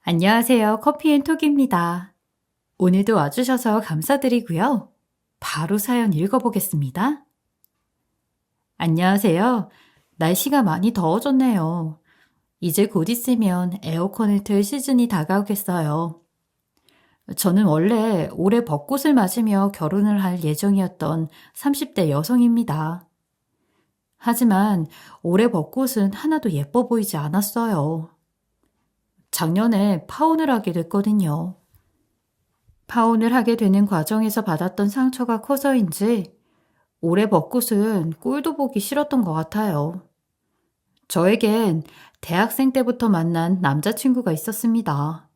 안녕하세요. 커피앤톡입니다. 오늘도 와주셔서 감사드리고요. 바로 사연 읽어보겠습니다. 안녕하세요. 날씨가 많이 더워졌네요. 이제 곧 있으면 에어컨을 틀 시즌이 다가오겠어요. 저는 원래 올해 벚꽃을 맞으며 결혼을 할 예정이었던 30대 여성입니다. 하지만 올해 벚꽃은 하나도 예뻐 보이지 않았어요. 작년에 파혼을 하게 됐거든요. 파혼을 하게 되는 과정에서 받았던 상처가 커서인지 올해 벚꽃은 꼴도 보기 싫었던 것 같아요. 저에겐 대학생 때부터 만난 남자친구가 있었습니다.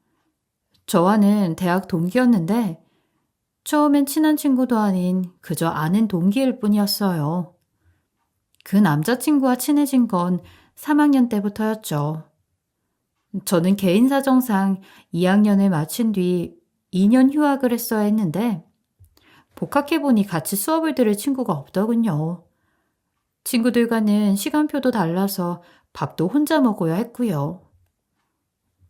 저와는 대학 동기였는데 처음엔 친한 친구도 아닌 그저 아는 동기일 뿐이었어요. 그 남자친구와 친해진 건 3학년 때부터였죠. 저는 개인 사정상 2학년을 마친 뒤 2년 휴학을 했어야 했는데 복학해보니 같이 수업을 들을 친구가 없더군요. 친구들과는 시간표도 달라서 밥도 혼자 먹어야 했고요.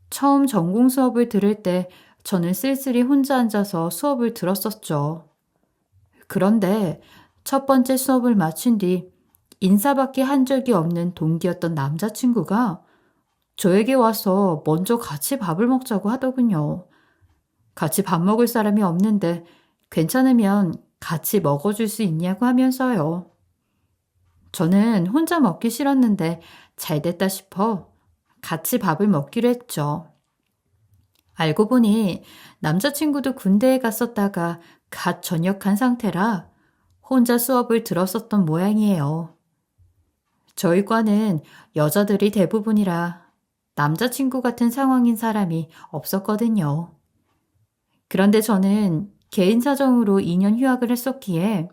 처음 전공 수업을 들을 때 저는 쓸쓸히 혼자 앉아서 수업을 들었었죠. 그런데 첫 번째 수업을 마친 뒤 인사밖에 한 적이 없는 동기였던 남자친구가 저에게 와서 먼저 같이 밥을 먹자고 하더군요. 같이 밥 먹을 사람이 없는데 괜찮으면 같이 먹어줄 수 있냐고 하면서요. 저는 혼자 먹기 싫었는데 잘 됐다 싶어 같이 밥을 먹기로 했죠. 알고 보니 남자친구도 군대에 갔었다가 갓 전역한 상태라 혼자 수업을 들었었던 모양이에요. 저희 과는 여자들이 대부분이라 남자친구 같은 상황인 사람이 없었거든요. 그런데 저는 개인 사정으로 2년 휴학을 했었기에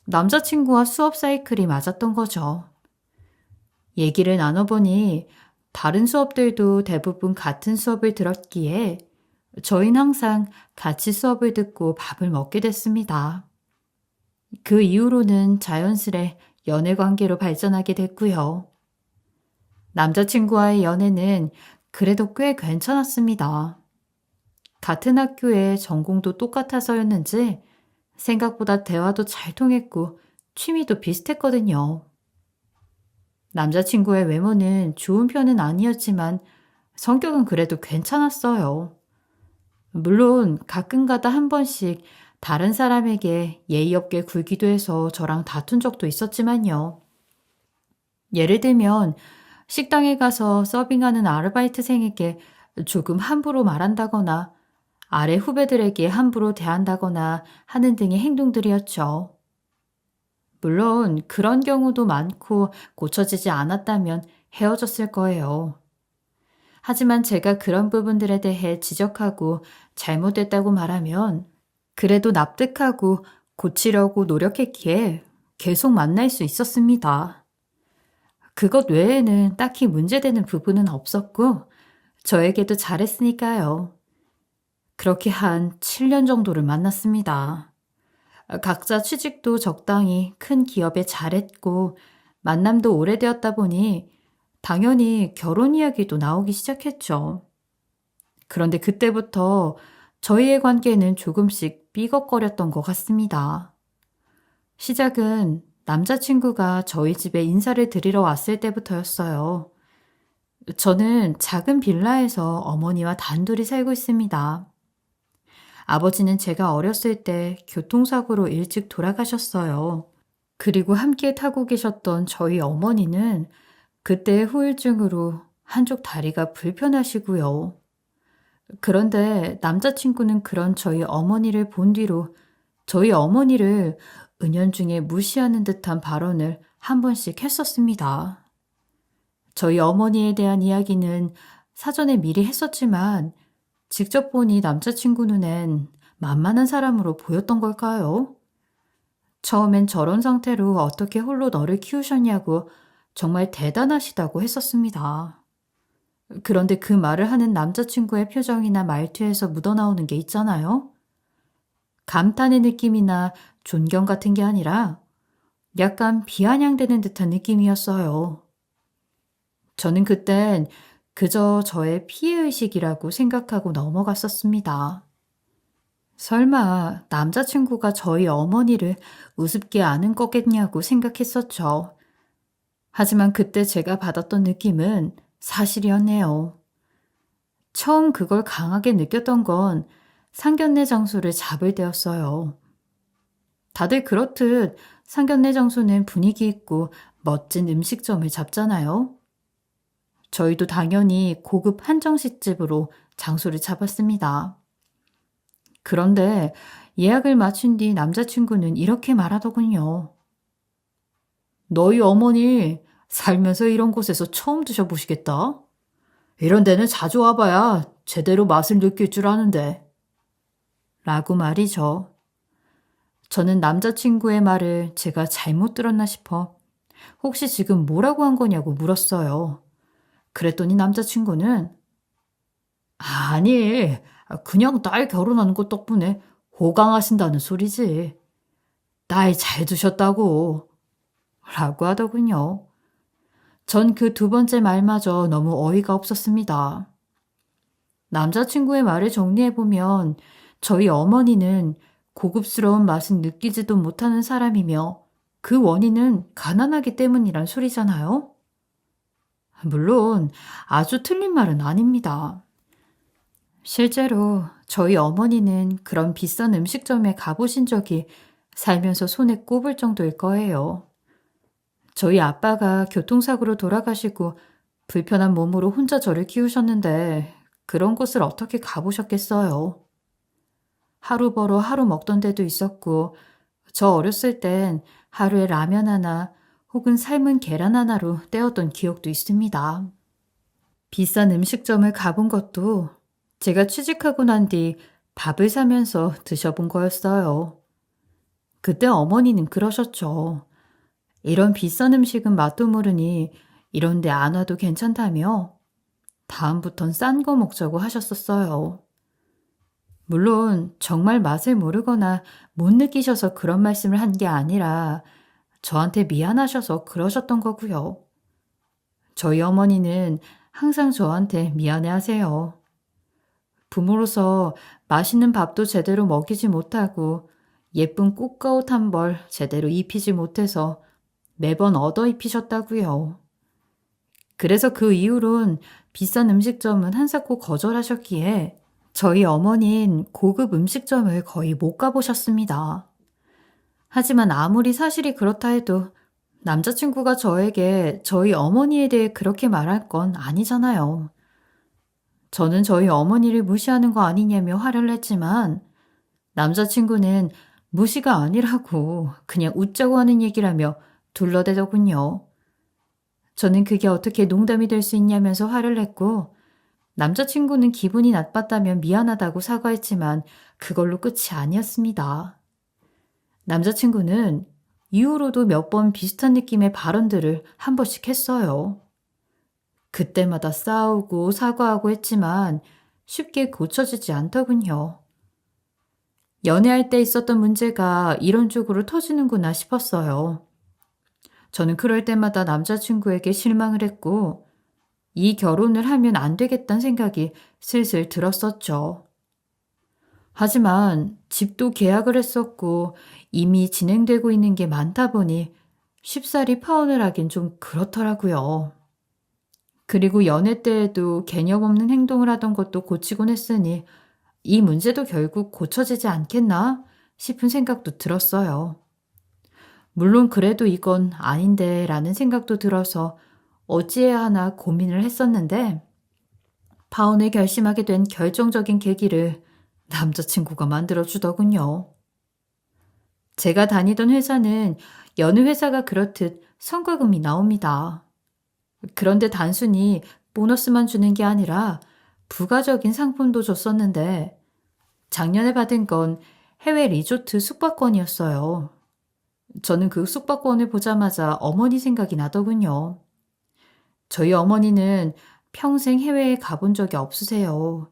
남자친구와 수업 사이클이 맞았던 거죠. 얘기를 나눠보니 다른 수업들도 대부분 같은 수업을 들었기에 저희는 항상 같이 수업을 듣고 밥을 먹게 됐습니다. 그 이후로는 자연스레 연애 관계로 발전하게 됐고요. 남자친구와의 연애는 그래도 꽤 괜찮았습니다. 같은 학교에 전공도 똑같아서였는지 생각보다 대화도 잘 통했고 취미도 비슷했거든요. 남자친구의 외모는 좋은 편은 아니었지만 성격은 그래도 괜찮았어요. 물론 가끔가다 한 번씩 다른 사람에게 예의 없게 굴기도 해서 저랑 다툰 적도 있었지만요. 예를 들면 식당에 가서 서빙하는 아르바이트생에게 조금 함부로 말한다거나 아래 후배들에게 함부로 대한다거나 하는 등의 행동들이었죠. 물론 그런 경우도 많고 고쳐지지 않았다면 헤어졌을 거예요. 하지만 제가 그런 부분들에 대해 지적하고 잘못됐다고 말하면 그래도 납득하고 고치려고 노력했기에 계속 만날 수 있었습니다. 그것 외에는 딱히 문제되는 부분은 없었고 저에게도 잘했으니까요. 그렇게 한 7년 정도를 만났습니다. 각자 취직도 적당히 큰 기업에 잘했고 만남도 오래되었다 보니 당연히 결혼 이야기도 나오기 시작했죠. 그런데 그때부터 저희의 관계는 조금씩 삐걱거렸던 것 같습니다. 시작은 남자친구가 저희 집에 인사를 드리러 왔을 때부터였어요. 저는 작은 빌라에서 어머니와 단둘이 살고 있습니다. 아버지는 제가 어렸을 때 교통사고로 일찍 돌아가셨어요. 그리고 함께 타고 계셨던 저희 어머니는 그때의 후유증으로 한쪽 다리가 불편하시고요. 그런데 남자친구는 그런 저희 어머니를 본 뒤로 저희 어머니를 은연중에 무시하는 듯한 발언을 한 번씩 했었습니다. 저희 어머니에 대한 이야기는 사전에 미리 했었지만 직접 보니 남자친구 눈엔 만만한 사람으로 보였던 걸까요? 처음엔 저런 상태로 어떻게 홀로 너를 키우셨냐고 정말 대단하시다고 했었습니다. 그런데 그 말을 하는 남자친구의 표정이나 말투에서 묻어나오는 게 있잖아요. 감탄의 느낌이나 존경 같은 게 아니라 약간 비아냥대는 듯한 느낌이었어요. 저는 그땐 그저 저의 피해의식이라고 생각하고 넘어갔었습니다. 설마 남자친구가 저희 어머니를 우습게 아는 거겠냐고 생각했었죠. 하지만 그때 제가 받았던 느낌은 사실이었네요. 처음 그걸 강하게 느꼈던 건 상견례 장소를 잡을 때였어요. 다들 그렇듯 상견례 장소는 분위기 있고 멋진 음식점을 잡잖아요. 저희도 당연히 고급 한정식집으로 장소를 잡았습니다. 그런데 예약을 마친 뒤 남자친구는 이렇게 말하더군요. 너희 어머니 살면서 이런 곳에서 처음 드셔보시겠다. 이런 데는 자주 와봐야 제대로 맛을 느낄 줄 아는데. 라고 말이죠. 저는 남자친구의 말을 제가 잘못 들었나 싶어 혹시 지금 뭐라고 한 거냐고 물었어요. 그랬더니 남자친구는 아니, 그냥 딸 결혼하는 것 덕분에 호강하신다는 소리지. 딸 잘 두셨다고. 라고 하더군요. 전 그 두 번째 말마저 너무 어이가 없었습니다. 남자친구의 말을 정리해보면 저희 어머니는 고급스러운 맛은 느끼지도 못하는 사람이며 그 원인은 가난하기 때문이란 소리잖아요? 물론 아주 틀린 말은 아닙니다. 실제로 저희 어머니는 그런 비싼 음식점에 가보신 적이 살면서 손에 꼽을 정도일 거예요. 저희 아빠가 교통사고로 돌아가시고 불편한 몸으로 혼자 저를 키우셨는데 그런 곳을 어떻게 가보셨겠어요. 하루 벌어 하루 먹던 데도 있었고 저 어렸을 땐 하루에 라면 하나 혹은 삶은 계란 하나로 때웠던 기억도 있습니다. 비싼 음식점을 가본 것도 제가 취직하고 난 뒤 밥을 사면서 드셔본 거였어요. 그때 어머니는 그러셨죠. 이런 비싼 음식은 맛도 모르니 이런 데 안 와도 괜찮다며 다음부턴 싼 거 먹자고 하셨었어요. 물론 정말 맛을 모르거나 못 느끼셔서 그런 말씀을 한 게 아니라 저한테 미안하셔서 그러셨던 거고요. 저희 어머니는 항상 저한테 미안해 하세요. 부모로서 맛있는 밥도 제대로 먹이지 못하고 예쁜 꽃가옷 한 벌 제대로 입히지 못해서 매번 얻어 입히셨다고요. 그래서 그 이후론 비싼 음식점은 한사코 거절하셨기에 저희 어머니는 고급 음식점을 거의 못 가보셨습니다. 하지만 아무리 사실이 그렇다 해도 남자친구가 저에게 저희 어머니에 대해 그렇게 말할 건 아니잖아요. 저는 저희 어머니를 무시하는 거 아니냐며 화를 냈지만 남자친구는 무시가 아니라고 그냥 웃자고 하는 얘기라며 둘러대더군요. 저는 그게 어떻게 농담이 될 수 있냐면서 화를 냈고 남자친구는 기분이 나빴다면 미안하다고 사과했지만 그걸로 끝이 아니었습니다. 남자친구는 이후로도 몇 번 비슷한 느낌의 발언들을 한 번씩 했어요. 그때마다 싸우고 사과하고 했지만 쉽게 고쳐지지 않더군요. 연애할 때 있었던 문제가 이런 쪽으로 터지는구나 싶었어요. 저는 그럴 때마다 남자친구에게 실망을 했고 이 결혼을 하면 안 되겠다는 생각이 슬슬 들었었죠. 하지만 집도 계약을 했었고 이미 진행되고 있는 게 많다 보니 쉽사리 파혼을 하긴 좀 그렇더라고요. 그리고 연애 때에도 개념 없는 행동을 하던 것도 고치곤 했으니 이 문제도 결국 고쳐지지 않겠나 싶은 생각도 들었어요. 물론 그래도 이건 아닌데 라는 생각도 들어서 어찌해야 하나 고민을 했었는데 파혼을 결심하게 된 결정적인 계기를 남자친구가 만들어주더군요. 제가 다니던 회사는 여느 회사가 그렇듯 성과금이 나옵니다. 그런데 단순히 보너스만 주는 게 아니라 부가적인 상품도 줬었는데 작년에 받은 건 해외 리조트 숙박권이었어요. 저는 그 숙박권을 보자마자 어머니 생각이 나더군요. 저희 어머니는 평생 해외에 가본 적이 없으세요.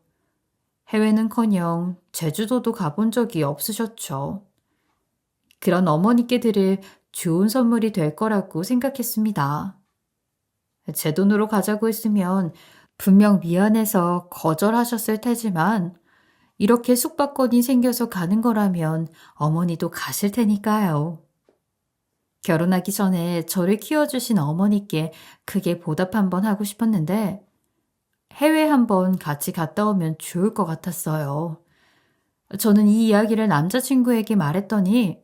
해외는커녕 제주도도 가본 적이 없으셨죠. 그런 어머니께 드릴 좋은 선물이 될 거라고 생각했습니다. 제 돈으로 가자고 했으면 분명 미안해서 거절하셨을 테지만 이렇게 숙박권이 생겨서 가는 거라면 어머니도 가실 테니까요. 결혼하기 전에 저를 키워주신 어머니께 크게 보답 한번 하고 싶었는데 해외 한번 같이 갔다 오면 좋을 것 같았어요. 저는 이 이야기를 남자친구에게 말했더니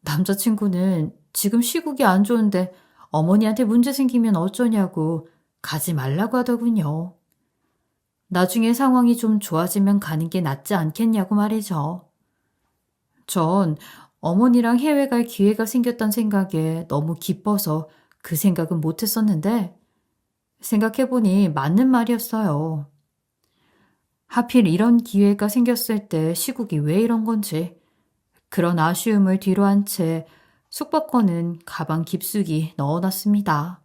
남자친구는 지금 시국이 안 좋은데 어머니한테 문제 생기면 어쩌냐고 가지 말라고 하더군요. 나중에 상황이 좀 좋아지면 가는 게 낫지 않겠냐고 말이죠. 전 어머니랑 해외 갈 기회가 생겼단 생각에 너무 기뻐서 그 생각은 못 했었는데 생각해보니 맞는 말이었어요. 하필 이런 기회가 생겼을 때 시국이 왜 이런 건지 그런 아쉬움을 뒤로 한 채 숙박권은 가방 깊숙이 넣어놨습니다.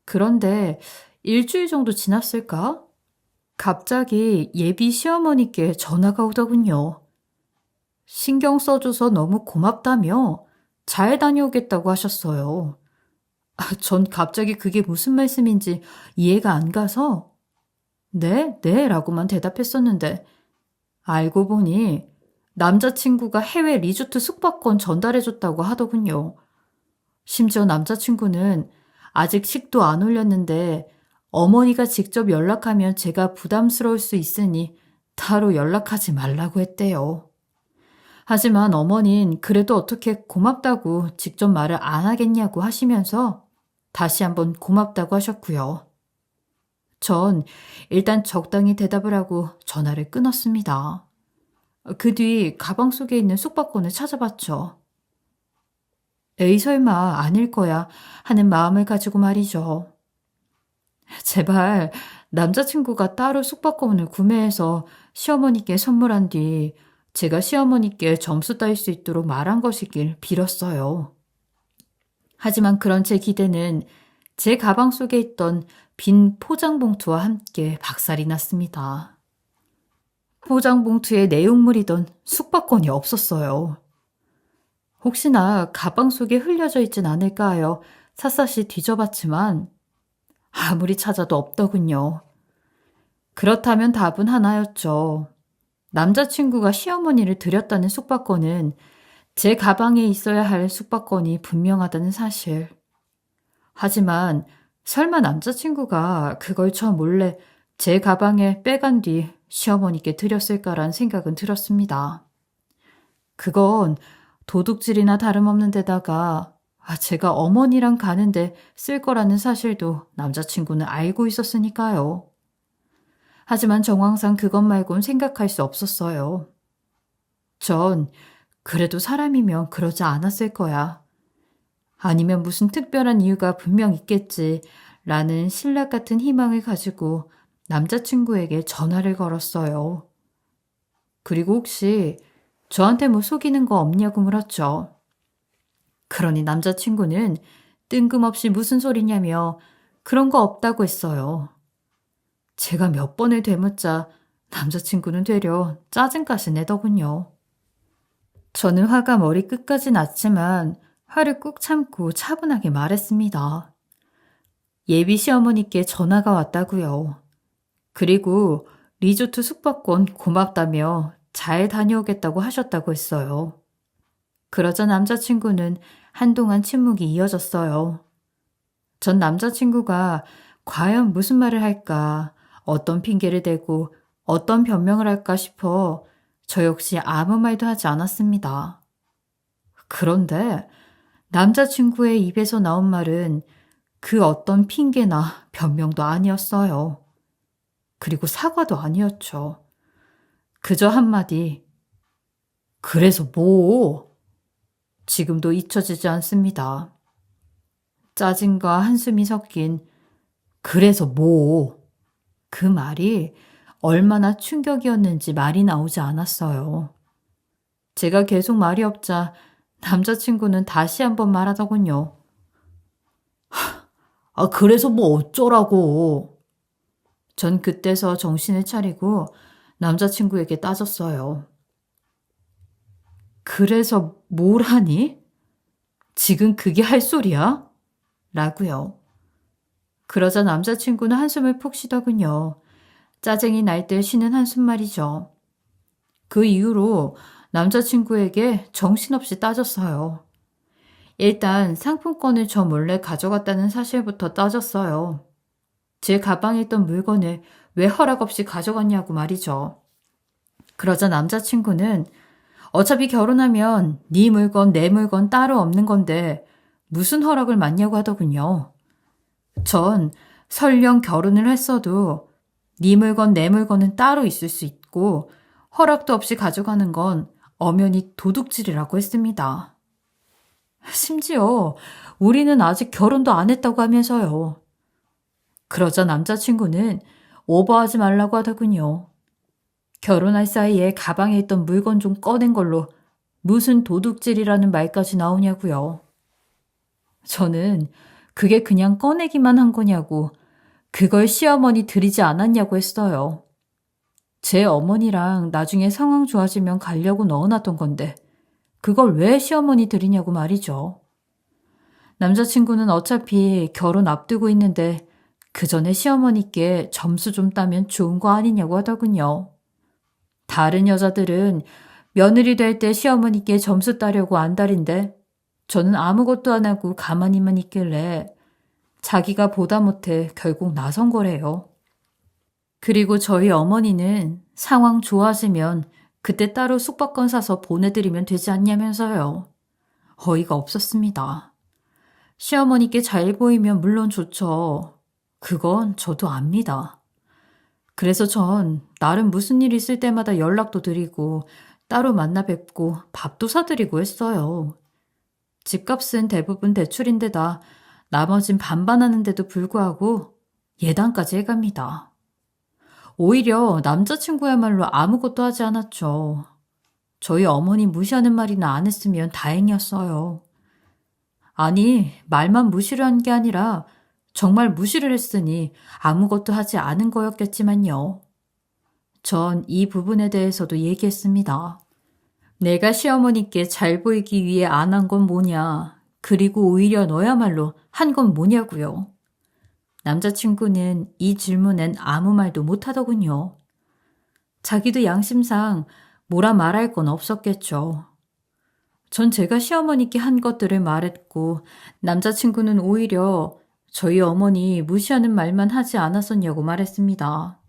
그런데 일주일 정도 지났을까? 갑자기 예비 시어머니께 전화가 오더군요. 신경 써줘서 너무 고맙다며 잘 다녀오겠다고 하셨어요. 전 갑자기 그게 무슨 말씀인지 이해가 안 가서 네, 네 라고만 대답했었는데 알고 보니 남자친구가 해외 리조트 숙박권 전달해줬다고 하더군요. 심지어 남자친구는 아직 식도 안 올렸는데 어머니가 직접 연락하면 제가 부담스러울 수 있으니 따로 연락하지 말라고 했대요. 하지만 어머닌 그래도 어떻게 고맙다고 직접 말을 안 하겠냐고 하시면서 다시 한번 고맙다고 하셨고요. 전 일단 적당히 대답을 하고 전화를 끊었습니다. 그 뒤 가방 속에 있는 숙박권을 찾아봤죠. 에이 설마 아닐 거야 하는 마음을 가지고 말이죠. 제발 남자친구가 따로 숙박권을 구매해서 시어머니께 선물한 뒤 제가 시어머니께 점수 따일 수 있도록 말한 것이길 빌었어요. 하지만 그런 제 기대는 제 가방 속에 있던 빈 포장봉투와 함께 박살이 났습니다. 포장봉투에 내용물이던 숙박권이 없었어요. 혹시나 가방 속에 흘려져 있진 않을까 하여 샅샅이 뒤져봤지만 아무리 찾아도 없더군요. 그렇다면 답은 하나였죠. 남자친구가 시어머니를 들였다는 숙박권은 제 가방에 있어야 할 숙박권이 분명하다는 사실. 하지만 설마 남자친구가 그걸 저 몰래 제 가방에 빼간 뒤 시어머니께 드렸을까란 생각은 들었습니다. 그건 도둑질이나 다름없는 데다가 제가 어머니랑 가는데 쓸 거라는 사실도 남자친구는 알고 있었으니까요. 하지만 정황상 그것 말곤 생각할 수 없었어요. 전 그래도 사람이면 그러지 않았을 거야. 아니면 무슨 특별한 이유가 분명 있겠지 라는 신락 같은 희망을 가지고 남자친구에게 전화를 걸었어요. 그리고 혹시 저한테 뭐 속이는 거 없냐고 물었죠. 그러니 남자친구는 뜬금없이 무슨 소리냐며 그런 거 없다고 했어요. 제가 몇 번을 되묻자 남자친구는 되려 짜증까지 내더군요. 저는 화가 머리 끝까지 났지만 화를 꾹 참고 차분하게 말했습니다. 예비 시어머니께 전화가 왔다고요. 그리고 리조트 숙박권 고맙다며 잘 다녀오겠다고 하셨다고 했어요. 그러자 남자친구는 한동안 침묵이 이어졌어요. 전 남자친구가 과연 무슨 말을 할까, 어떤 핑계를 대고 어떤 변명을 할까 싶어 저 역시 아무 말도 하지 않았습니다. 그런데 남자친구의 입에서 나온 말은 그 어떤 핑계나 변명도 아니었어요. 그리고 사과도 아니었죠. 그저 한마디, 그래서 뭐? 지금도 잊혀지지 않습니다. 짜증과 한숨이 섞인 그래서 뭐? 그 말이 얼마나 충격이었는지 말이 나오지 않았어요. 제가 계속 말이 없자 남자친구는 다시 한번 말하더군요. 그래서 뭐 어쩌라고. 전 그때서 정신을 차리고 남자친구에게 따졌어요. 그래서 뭘 하니? 지금 그게 할 소리야? 라고요. 그러자 남자친구는 한숨을 푹 쉬더군요. 짜증이 날 때 쉬는 한숨 말이죠. 그 이후로 남자친구에게 정신없이 따졌어요. 일단 상품권을 저 몰래 가져갔다는 사실부터 따졌어요. 제 가방에 있던 물건을 왜 허락 없이 가져갔냐고 말이죠. 그러자 남자친구는 어차피 결혼하면 네 물건 내 물건 따로 없는 건데 무슨 허락을 받냐고 하더군요. 전 설령 결혼을 했어도 네 물건 내 물건은 따로 있을 수 있고 허락도 없이 가져가는 건 엄연히 도둑질이라고 했습니다. 심지어 우리는 아직 결혼도 안 했다고 하면서요. 그러자 남자친구는 오버하지 말라고 하더군요. 결혼할 사이에 가방에 있던 물건 좀 꺼낸 걸로 무슨 도둑질이라는 말까지 나오냐고요. 저는 그게 그냥 꺼내기만 한 거냐고, 그걸 시어머니 드리지 않았냐고 했어요. 제 어머니랑 나중에 상황 좋아지면 가려고 넣어놨던 건데 그걸 왜 시어머니 드리냐고 말이죠. 남자친구는 어차피 결혼 앞두고 있는데 그 전에 시어머니께 점수 좀 따면 좋은 거 아니냐고 하더군요. 다른 여자들은 며느리 될 때 시어머니께 점수 따려고 안달인데 저는 아무것도 안 하고 가만히만 있길래 자기가 보다 못해 결국 나선 거래요. 그리고 저희 어머니는 상황 좋아지면 그때 따로 숙박권 사서 보내드리면 되지 않냐면서요. 어이가 없었습니다. 시어머니께 잘 보이면 물론 좋죠. 그건 저도 압니다. 그래서 전 나름 무슨 일 있을 때마다 연락도 드리고 따로 만나 뵙고 밥도 사드리고 했어요. 집값은 대부분 대출인데다 나머진 반반하는데도 불구하고 예단까지 해갑니다. 오히려 남자친구야말로 아무것도 하지 않았죠. 저희 어머니 무시하는 말이나 안 했으면 다행이었어요. 아니, 말만 무시를 한 게 아니라 정말 무시를 했으니 아무것도 하지 않은 거였겠지만요. 전 이 부분에 대해서도 얘기했습니다. 내가 시어머니께 잘 보이기 위해 안 한 건 뭐냐, 그리고 오히려 너야말로 한 건 뭐냐고요. 남자친구는 이 질문엔 아무 말도 못하더군요. 자기도 양심상 뭐라 말할 건 없었겠죠. 전 제가 시어머니께 한 것들을 말했고 남자친구는 오히려 저희 어머니 무시하는 말만 하지 않았었냐고 말했습니다.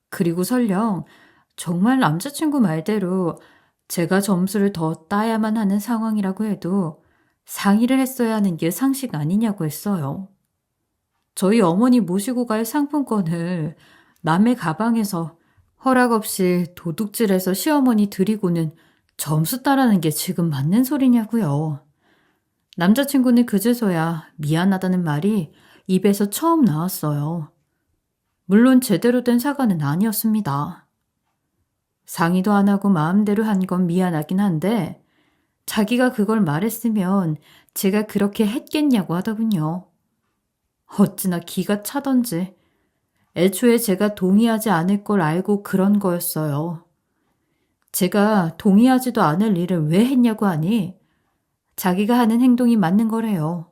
그리고 설령 정말 남자친구 말대로 제가 점수를 더 따야만 하는 상황이라고 해도 상의를 했어야 하는 게 상식 아니냐고 했어요. 저희 어머니 모시고 갈 상품권을 남의 가방에서 허락 없이 도둑질해서 시어머니 드리고는 점수 따라는 게 지금 맞는 소리냐고요. 남자친구는 그제서야 미안하다는 말이 입에서 처음 나왔어요. 물론 제대로 된 사과는 아니었습니다. 상의도 안 하고 마음대로 한 건 미안하긴 한데 자기가 그걸 말했으면 제가 그렇게 했겠냐고 하더군요. 어찌나 기가 차던지 애초에 제가 동의하지 않을 걸 알고 그런 거였어요. 제가 동의하지도 않을 일을 왜 했냐고 하니 자기가 하는 행동이 맞는 거래요.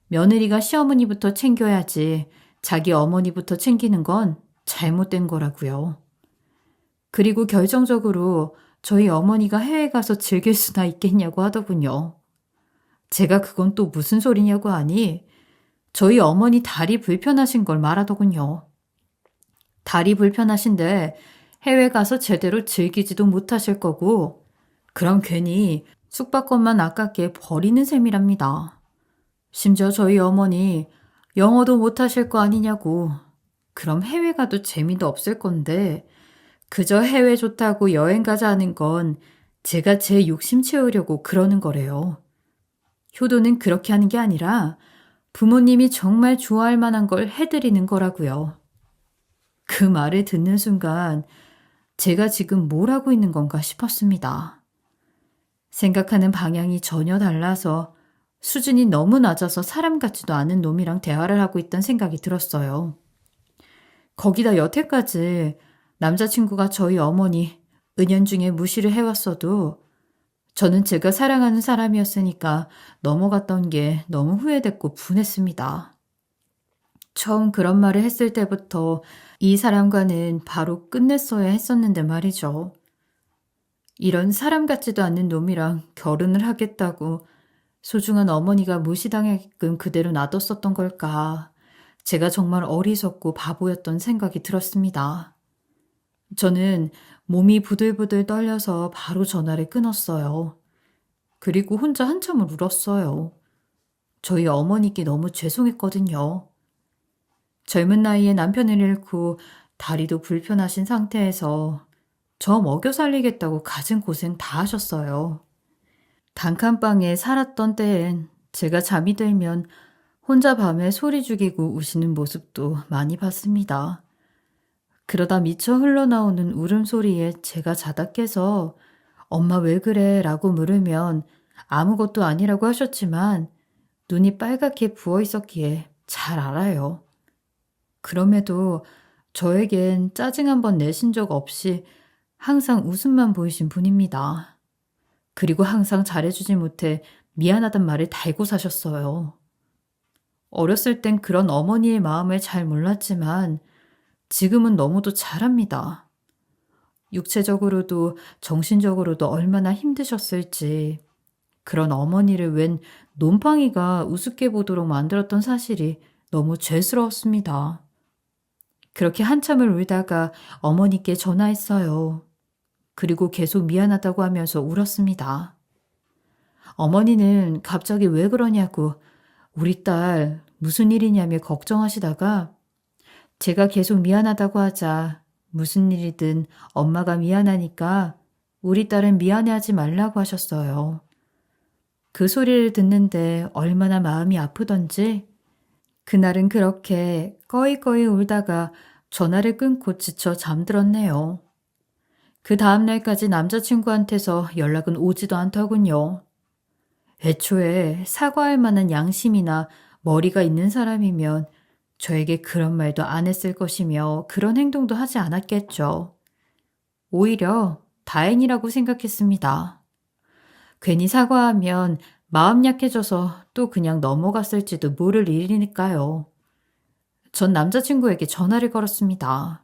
며느리가 시어머니부터 챙겨야지 자기 어머니부터 챙기는 건 잘못된 거라고요. 그리고 결정적으로 저희 어머니가 해외 가서 즐길 수나 있겠냐고 하더군요. 제가 그건 또 무슨 소리냐고 하니 저희 어머니 다리 불편하신 걸 말하더군요. 다리 불편하신데 해외 가서 제대로 즐기지도 못하실 거고 그럼 괜히 숙박권만 아깝게 버리는 셈이랍니다. 심지어 저희 어머니 영어도 못하실 거 아니냐고. 그럼 해외 가도 재미도 없을 건데 그저 해외 좋다고 여행 가자 하는 건 제가 제 욕심 채우려고 그러는 거래요. 효도는 그렇게 하는 게 아니라 부모님이 정말 좋아할 만한 걸 해드리는 거라고요. 그 말을 듣는 순간 제가 지금 뭘 하고 있는 건가 싶었습니다. 생각하는 방향이 전혀 달라서 수준이 너무 낮아서 사람 같지도 않은 놈이랑 대화를 하고 있다는 생각이 들었어요. 거기다 여태까지 남자친구가 저희 어머니 은연중에 무시를 해왔어도 저는 제가 사랑하는 사람이었으니까 넘어갔던 게 너무 후회됐고 분했습니다. 처음 그런 말을 했을 때부터 이 사람과는 바로 끝냈어야 했었는데 말이죠. 이런 사람 같지도 않는 놈이랑 결혼을 하겠다고 소중한 어머니가 무시당하게끔 그대로 놔뒀었던 걸까. 제가 정말 어리석고 바보였던 생각이 들었습니다. 저는 몸이 부들부들 떨려서 바로 전화를 끊었어요. 그리고 혼자 한참을 울었어요. 저희 어머니께 너무 죄송했거든요. 젊은 나이에 남편을 잃고 다리도 불편하신 상태에서 저 먹여 살리겠다고 갖은 고생 다 하셨어요. 단칸방에 살았던 때엔 제가 잠이 들면 혼자 밤에 소리 죽이고 우시는 모습도 많이 봤습니다. 그러다 미처 흘러나오는 울음소리에 제가 자다 깨서 엄마 왜 그래? 라고 물으면 아무것도 아니라고 하셨지만 눈이 빨갛게 부어 있었기에 잘 알아요. 그럼에도 저에겐 짜증 한 번 내신 적 없이 항상 웃음만 보이신 분입니다. 그리고 항상 잘해주지 못해 미안하단 말을 달고 사셨어요. 어렸을 땐 그런 어머니의 마음을 잘 몰랐지만 지금은 너무도 잘합니다. 육체적으로도 정신적으로도 얼마나 힘드셨을지 그런 어머니를 웬 놈팡이가 우습게 보도록 만들었던 사실이 너무 죄스러웠습니다. 그렇게 한참을 울다가 어머니께 전화했어요. 그리고 계속 미안하다고 하면서 울었습니다. 어머니는 갑자기 왜 그러냐고 우리 딸 무슨 일이냐며 걱정하시다가 제가 계속 미안하다고 하자 무슨 일이든 엄마가 미안하니까 우리 딸은 미안해하지 말라고 하셨어요. 그 소리를 듣는데 얼마나 마음이 아프던지 그날은 그렇게 꺼이꺼이 울다가 전화를 끊고 지쳐 잠들었네요. 그 다음날까지 남자친구한테서 연락은 오지도 않더군요. 애초에 사과할 만한 양심이나 머리가 있는 사람이면 저에게 그런 말도 안 했을 것이며 그런 행동도 하지 않았겠죠. 오히려 다행이라고 생각했습니다. 괜히 사과하면 마음 약해져서 또 그냥 넘어갔을지도 모를 일이니까요. 전 남자친구에게 전화를 걸었습니다.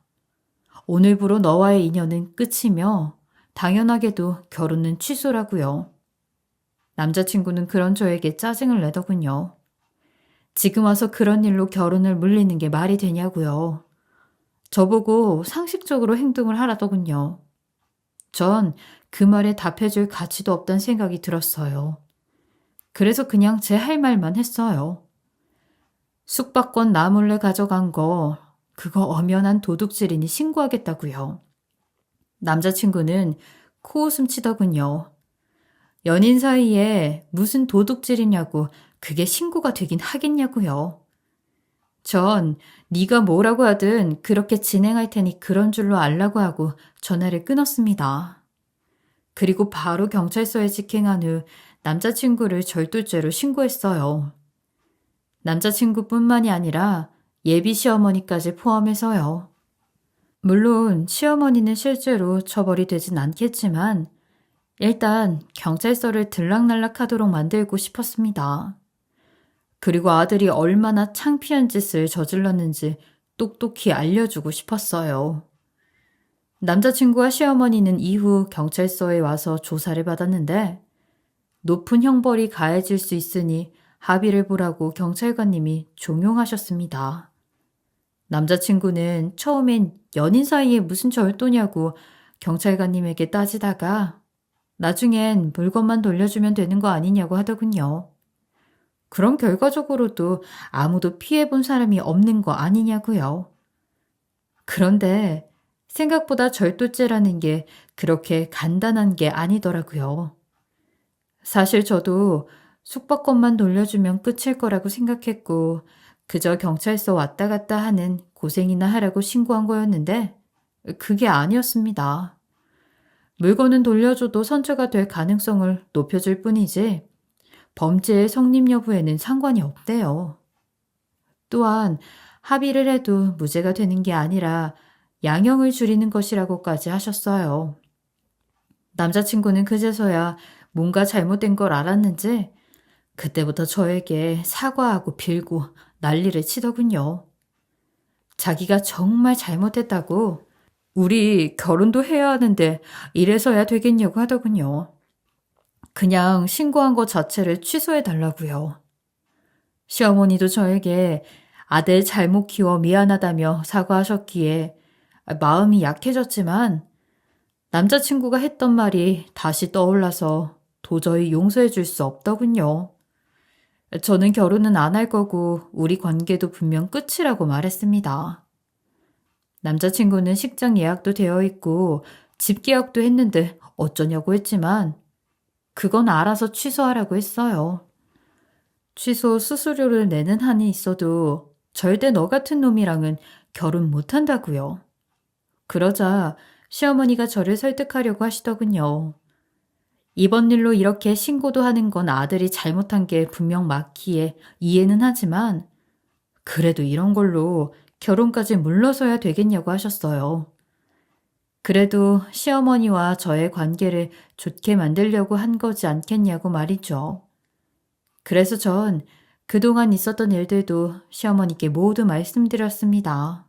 오늘부로 너와의 인연은 끝이며 당연하게도 결혼은 취소라고요. 남자친구는 그런 저에게 짜증을 내더군요. 지금 와서 그런 일로 결혼을 물리는 게 말이 되냐고요. 저보고 상식적으로 행동을 하라더군요. 전 그 말에 답해줄 가치도 없다는 생각이 들었어요. 그래서 그냥 제 할 말만 했어요. 숙박권 나 몰래 가져간 거 그거 엄연한 도둑질이니 신고하겠다고요. 남자친구는 코웃음 치더군요. 연인 사이에 무슨 도둑질이냐고 그게 신고가 되긴 하겠냐고요. 전 네가 뭐라고 하든 그렇게 진행할 테니 그런 줄로 알라고 하고 전화를 끊었습니다. 그리고 바로 경찰서에 직행한 후 남자친구를 절도죄로 신고했어요. 남자친구뿐만이 아니라 예비 시어머니까지 포함해서요. 물론 시어머니는 실제로 처벌이 되진 않겠지만 일단 경찰서를 들락날락하도록 만들고 싶었습니다. 그리고 아들이 얼마나 창피한 짓을 저질렀는지 똑똑히 알려주고 싶었어요. 남자친구와 시어머니는 이후 경찰서에 와서 조사를 받았는데 높은 형벌이 가해질 수 있으니 합의를 보라고 경찰관님이 종용하셨습니다. 남자친구는 처음엔 연인 사이에 무슨 절도냐고 경찰관님에게 따지다가 나중엔 물건만 돌려주면 되는 거 아니냐고 하더군요. 그럼 결과적으로도 아무도 피해본 사람이 없는 거 아니냐고요. 그런데 생각보다 절도죄라는 게 그렇게 간단한 게 아니더라고요. 사실 저도 숙박권만 돌려주면 끝일 거라고 생각했고 그저 경찰서 왔다 갔다 하는 고생이나 하라고 신고한 거였는데 그게 아니었습니다. 물건은 돌려줘도 선처가 될 가능성을 높여줄 뿐이지 범죄의 성립 여부에는 상관이 없대요. 또한 합의를 해도 무죄가 되는 게 아니라 양형을 줄이는 것이라고까지 하셨어요. 남자친구는 그제서야 뭔가 잘못된 걸 알았는지 그때부터 저에게 사과하고 빌고 난리를 치더군요. 자기가 정말 잘못했다고 우리 결혼도 해야 하는데 이래서야 되겠냐고 하더군요. 그냥 신고한 것 자체를 취소해 달라고요. 시어머니도 저에게 아들 잘못 키워 미안하다며 사과하셨기에 마음이 약해졌지만 남자친구가 했던 말이 다시 떠올라서 도저히 용서해 줄 수 없더군요. 저는 결혼은 안 할 거고 우리 관계도 분명 끝이라고 말했습니다. 남자친구는 식장 예약도 되어 있고 집 계약도 했는데 어쩌냐고 했지만 그건 알아서 취소하라고 했어요. 취소 수수료를 내는 한이 있어도 절대 너 같은 놈이랑은 결혼 못 한다고요. 그러자 시어머니가 저를 설득하려고 하시더군요. 이번 일로 이렇게 신고도 하는 건 아들이 잘못한 게 분명 맞기에 이해는 하지만 그래도 이런 걸로 결혼까지 물러서야 되겠냐고 하셨어요. 그래도 시어머니와 저의 관계를 좋게 만들려고 한 거지 않겠냐고 말이죠. 그래서 전 그동안 있었던 일들도 시어머니께 모두 말씀드렸습니다.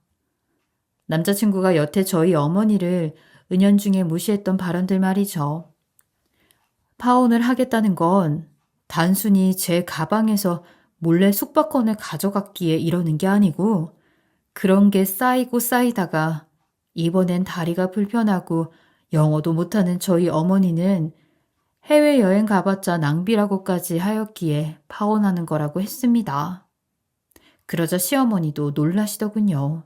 남자친구가 여태 저희 어머니를 은연중에 무시했던 발언들 말이죠. 파혼을 하겠다는 건 단순히 제 가방에서 몰래 숙박권을 가져갔기에 이러는 게 아니고 그런 게 쌓이고 쌓이다가 이번엔 다리가 불편하고 영어도 못하는 저희 어머니는 해외여행 가봤자 낭비라고까지 하였기에 파혼하는 거라고 했습니다. 그러자 시어머니도 놀라시더군요.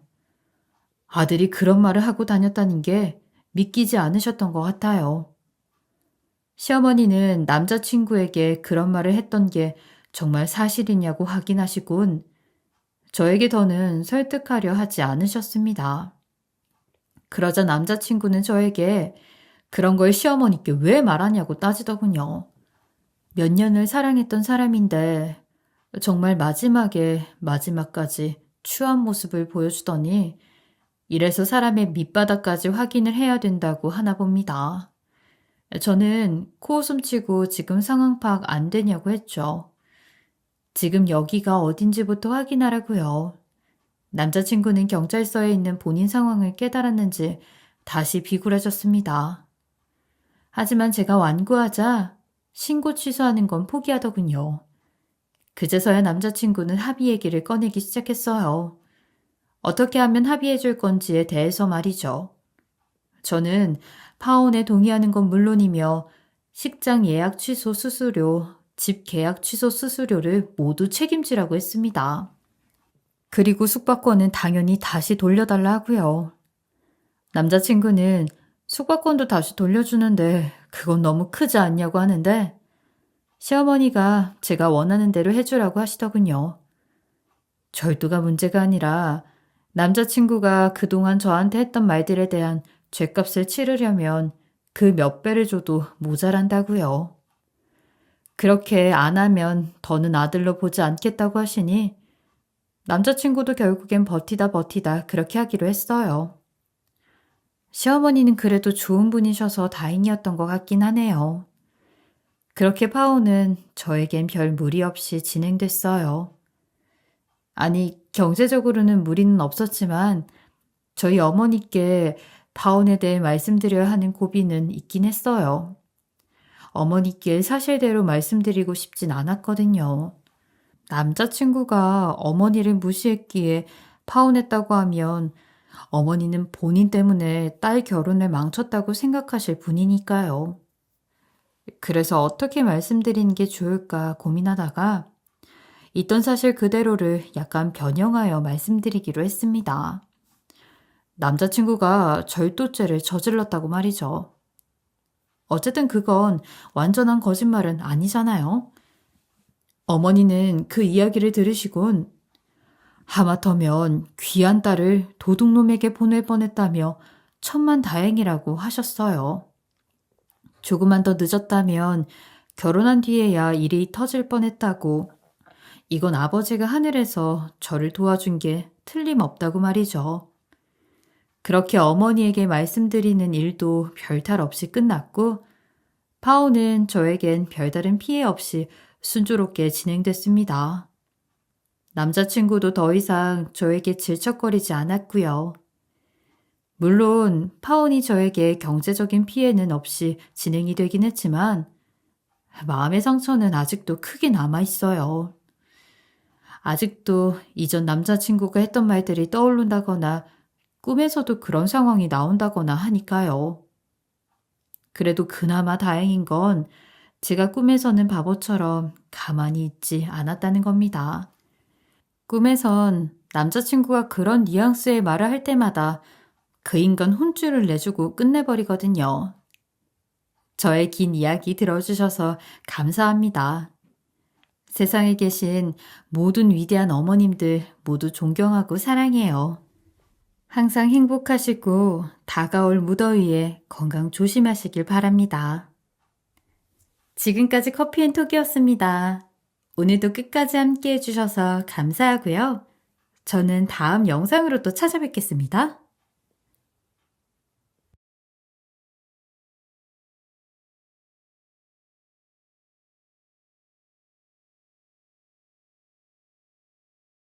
아들이 그런 말을 하고 다녔다는 게 믿기지 않으셨던 것 같아요. 시어머니는 남자친구에게 그런 말을 했던 게 정말 사실이냐고 확인하시곤 저에게 더는 설득하려 하지 않으셨습니다. 그러자 남자친구는 저에게 그런 걸 시어머니께 왜 말하냐고 따지더군요. 몇 년을 사랑했던 사람인데 정말 마지막까지 추한 모습을 보여주더니 이래서 사람의 밑바닥까지 확인을 해야 된다고 하나 봅니다. 저는 코웃음 치고 지금 상황 파악 안 되냐고 했죠. 지금 여기가 어딘지부터 확인하라고요. 남자친구는 경찰서에 있는 본인 상황을 깨달았는지 다시 비굴해졌습니다. 하지만 제가 완고하자 신고 취소하는 건 포기하더군요. 그제서야 남자친구는 합의 얘기를 꺼내기 시작했어요. 어떻게 하면 합의해 줄 건지에 대해서 말이죠. 저는 파혼에 동의하는 건 물론이며 식장 예약 취소 수수료, 집 계약 취소 수수료를 모두 책임지라고 했습니다. 그리고 숙박권은 당연히 다시 돌려달라 하고요. 남자친구는 숙박권도 다시 돌려주는데 그건 너무 크지 않냐고 하는데 시어머니가 제가 원하는 대로 해주라고 하시더군요. 절도가 문제가 아니라 남자친구가 그동안 저한테 했던 말들에 대한 죗값을 치르려면 그 몇 배를 줘도 모자란다고요. 그렇게 안 하면 더는 아들로 보지 않겠다고 하시니 남자친구도 결국엔 버티다 그렇게 하기로 했어요. 시어머니는 그래도 좋은 분이셔서 다행이었던 것 같긴 하네요. 그렇게 파혼은 저에겐 별 무리 없이 진행됐어요. 아니, 경제적으로는 무리는 없었지만 저희 어머니께 파혼에 대해 말씀드려야 하는 고비는 있긴 했어요. 어머니께 사실대로 말씀드리고 싶진 않았거든요. 남자친구가 어머니를 무시했기에 파혼했다고 하면 어머니는 본인 때문에 딸 결혼을 망쳤다고 생각하실 분이니까요. 그래서 어떻게 말씀드리는 게 좋을까 고민하다가 있던 사실 그대로를 약간 변형하여 말씀드리기로 했습니다. 남자친구가 절도죄를 저질렀다고 말이죠. 어쨌든 그건 완전한 거짓말은 아니잖아요. 어머니는 그 이야기를 들으시곤 하마터면 귀한 딸을 도둑놈에게 보낼 뻔했다며 천만다행이라고 하셨어요. 조금만 더 늦었다면 결혼한 뒤에야 일이 터질 뻔했다고 이건 아버지가 하늘에서 저를 도와준 게 틀림없다고 말이죠. 그렇게 어머니에게 말씀드리는 일도 별탈 없이 끝났고 파혼은 저에겐 별다른 피해 없이 순조롭게 진행됐습니다. 남자친구도 더 이상 저에게 질척거리지 않았고요. 물론 파혼이 저에게 경제적인 피해는 없이 진행이 되긴 했지만 마음의 상처는 아직도 크게 남아 있어요. 아직도 이전 남자친구가 했던 말들이 떠오른다거나 꿈에서도 그런 상황이 나온다거나 하니까요. 그래도 그나마 다행인 건 제가 꿈에서는 바보처럼 가만히 있지 않았다는 겁니다. 꿈에선 남자친구가 그런 뉘앙스의 말을 할 때마다 그 인간 혼쭐을 내주고 끝내버리거든요. 저의 긴 이야기 들어주셔서 감사합니다. 세상에 계신 모든 위대한 어머님들 모두 존경하고 사랑해요. 항상 행복하시고 다가올 무더위에 건강 조심하시길 바랍니다. 지금까지 커피앤톡이었습니다. 오늘도 끝까지 함께 해주셔서 감사하고요. 저는 다음 영상으로 또 찾아뵙겠습니다.